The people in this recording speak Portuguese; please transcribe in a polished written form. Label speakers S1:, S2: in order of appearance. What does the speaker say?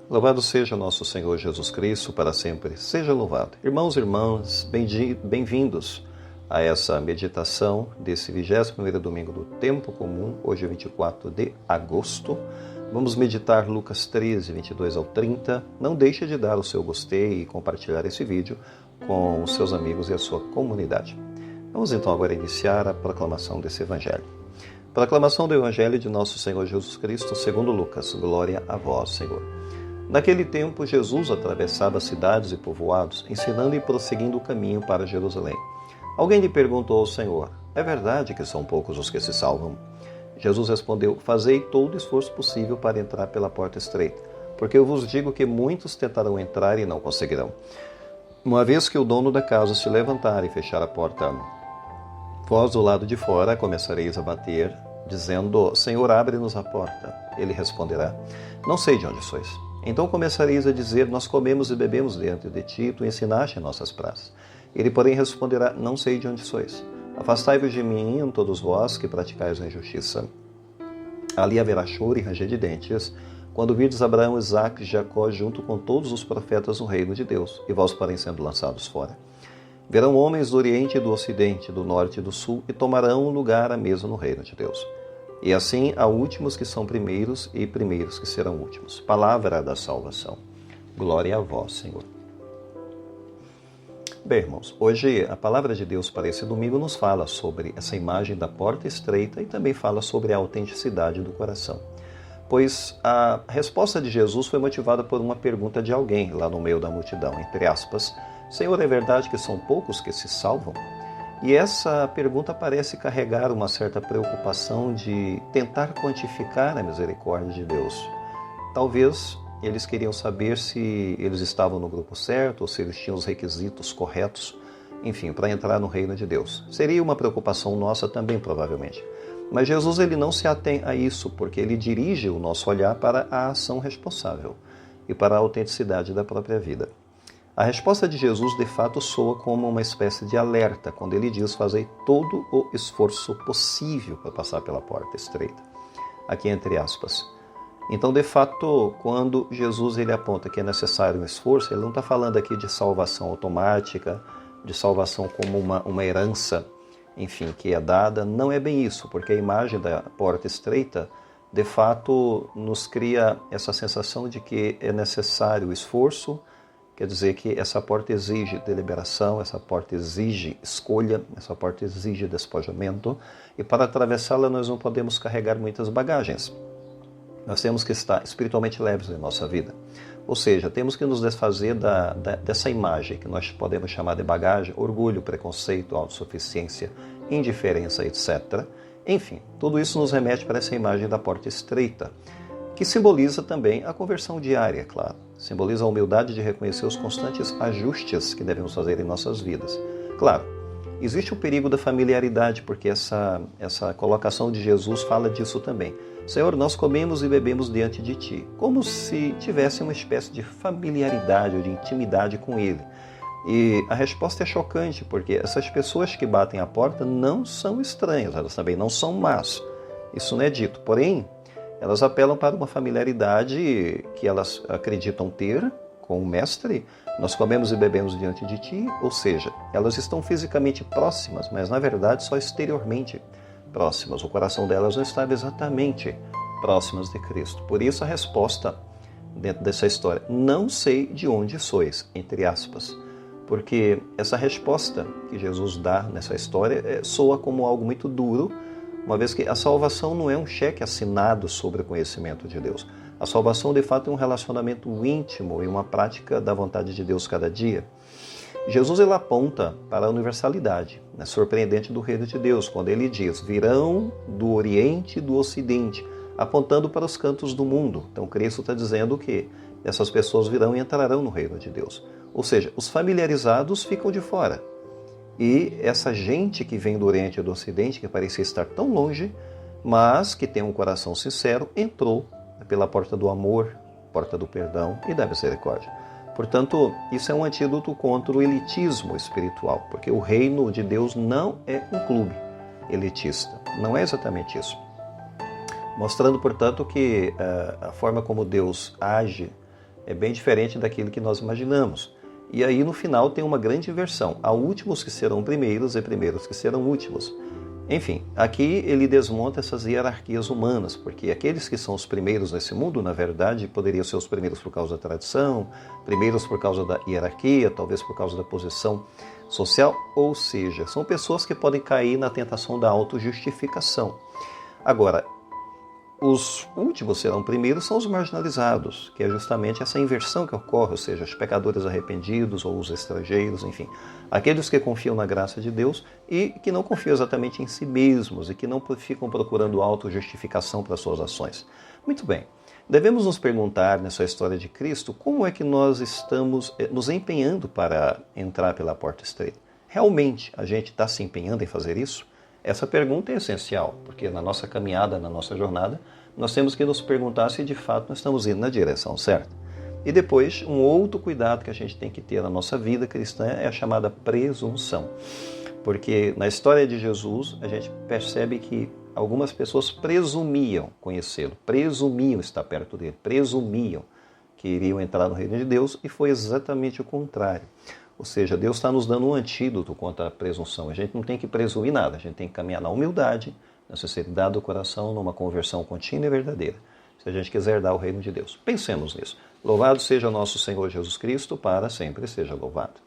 S1: Louvado seja nosso Senhor Jesus Cristo, para sempre seja louvado. Irmãos e irmãs, bem-vindos a essa meditação desse 21º domingo do Tempo Comum, hoje 24 de agosto. Vamos meditar Lucas 13, 22 ao 30. Não deixe de dar o seu gostei e compartilhar esse vídeo com os seus amigos e a sua comunidade. Vamos então agora iniciar a proclamação desse Evangelho. Proclamação do Evangelho de nosso Senhor Jesus Cristo, segundo Lucas. Glória a vós, Senhor. Naquele tempo, Jesus atravessava cidades e povoados, ensinando e prosseguindo o caminho para Jerusalém. Alguém lhe perguntou ao Senhor: é verdade que são poucos os que se salvam? Jesus respondeu: fazei todo o esforço possível para entrar pela porta estreita, porque eu vos digo que muitos tentarão entrar e não conseguirão. Uma vez que o dono da casa se levantar e fechar a porta, vós do lado de fora começareis a bater, dizendo: Senhor, abre-nos a porta. Ele responderá: não sei de onde sois. Então começareis a dizer: nós comemos e bebemos diante de ti, tu ensinaste em nossas praças. Ele, porém, responderá: não sei de onde sois. Afastai-vos de mim, todos vós que praticais a injustiça. Ali haverá choro e ranger de dentes, quando virdes Abraão, Isaque e Jacó junto com todos os profetas no reino de Deus, e vós porém sendo lançados fora. Verão homens do Oriente e do Ocidente, do Norte e do Sul, e tomarão lugar à mesa no reino de Deus. E assim há últimos que são primeiros e primeiros que serão últimos. Palavra da salvação. Glória a vós, Senhor. Bem, irmãos, hoje a palavra de Deus para esse domingo nos fala sobre essa imagem da porta estreita e também fala sobre a autenticidade do coração. Pois a resposta de Jesus foi motivada por uma pergunta de alguém lá no meio da multidão, entre aspas: Senhor, é verdade que são poucos que se salvam? E essa pergunta parece carregar uma certa preocupação de tentar quantificar a misericórdia de Deus. Talvez eles queriam saber se eles estavam no grupo certo ou se eles tinham os requisitos corretos, enfim, para entrar no reino de Deus. Seria uma preocupação nossa também, provavelmente. Mas Jesus ele não se atém a isso, porque ele dirige o nosso olhar para a ação responsável e para a autenticidade da própria vida. A resposta de Jesus, de fato, soa como uma espécie de alerta, quando ele diz: fazei todo o esforço possível para passar pela porta estreita. Aqui entre aspas. Então, de fato, quando Jesus ele aponta que é necessário um esforço, ele não está falando aqui de salvação automática, de salvação como uma herança, enfim, que é dada. Não é bem isso, porque a imagem da porta estreita, de fato, nos cria essa sensação de que é necessário esforço. Quer dizer que essa porta exige deliberação, essa porta exige escolha, essa porta exige despojamento. E para atravessá-la nós não podemos carregar muitas bagagens. Nós temos que estar espiritualmente leves em nossa vida. Ou seja, temos que nos desfazer dessa imagem que nós podemos chamar de bagagem: orgulho, preconceito, autossuficiência, indiferença, etc. Enfim, tudo isso nos remete para essa imagem da porta estreita, que simboliza também a conversão diária, claro. Simboliza a humildade de reconhecer os constantes ajustes que devemos fazer em nossas vidas. Claro, existe o perigo da familiaridade, porque essa colocação de Jesus fala disso também. Senhor, nós comemos e bebemos diante de Ti, como se tivesse uma espécie de familiaridade ou de intimidade com Ele. E a resposta é chocante, porque essas pessoas que batem a porta não são estranhas, elas também não são más. Isso não é dito, porém, elas apelam para uma familiaridade que elas acreditam ter com o Mestre. Nós comemos e bebemos diante de Ti, ou seja, elas estão fisicamente próximas, mas na verdade só exteriormente próximas. O coração delas não estava exatamente próximas de Cristo. Por isso a resposta dentro dessa história: não sei de onde sois, entre aspas. Porque essa resposta que Jesus dá nessa história soa como algo muito duro, uma vez que a salvação não é um cheque assinado sobre o conhecimento de Deus. A salvação, de fato, é um relacionamento íntimo e uma prática da vontade de Deus cada dia. Jesus ele aponta para a universalidade, surpreendente do reino de Deus, quando ele diz: virão do Oriente e do Ocidente, apontando para os cantos do mundo. Então, Cristo está dizendo que essas pessoas virão e entrarão no reino de Deus. Ou seja, os familiarizados ficam de fora. E essa gente que vem do Oriente e do Ocidente, que parecia estar tão longe, mas que tem um coração sincero, entrou pela porta do amor, porta do perdão e da misericórdia. Portanto, isso é um antídoto contra o elitismo espiritual, porque o reino de Deus não é um clube elitista. Não é exatamente isso. Mostrando, portanto, que a forma como Deus age é bem diferente daquilo que nós imaginamos. E aí no final tem uma grande inversão. Há últimos que serão primeiros e primeiros que serão últimos. Enfim, aqui ele desmonta essas hierarquias humanas, porque aqueles que são os primeiros nesse mundo, na verdade, poderiam ser os primeiros por causa da tradição, primeiros por causa da hierarquia, talvez por causa da posição social, ou seja, são pessoas que podem cair na tentação da autojustificação. Agora, os últimos serão primeiros são os marginalizados, que é justamente essa inversão que ocorre, ou seja, os pecadores arrependidos ou os estrangeiros, enfim, aqueles que confiam na graça de Deus e que não confiam exatamente em si mesmos e que não ficam procurando autojustificação para suas ações. Muito bem, devemos nos perguntar nessa história de Cristo como é que nós estamos nos empenhando para entrar pela porta estreita. Realmente a gente está se empenhando em fazer isso? Essa pergunta é essencial, porque na nossa caminhada, na nossa jornada, nós temos que nos perguntar se de fato nós estamos indo na direção certa. E depois, um outro cuidado que a gente tem que ter na nossa vida cristã é a chamada presunção. Porque na história de Jesus, a gente percebe que algumas pessoas presumiam conhecê-lo, presumiam estar perto dele, presumiam que iriam entrar no reino de Deus, e foi exatamente o contrário. Ou seja, Deus está nos dando um antídoto contra a presunção. A gente não tem que presumir nada, a gente tem que caminhar na humildade, na sinceridade do coração, numa conversão contínua e verdadeira, se a gente quiser herdar o reino de Deus. Pensemos nisso. Louvado seja nosso Senhor Jesus Cristo, para sempre seja louvado.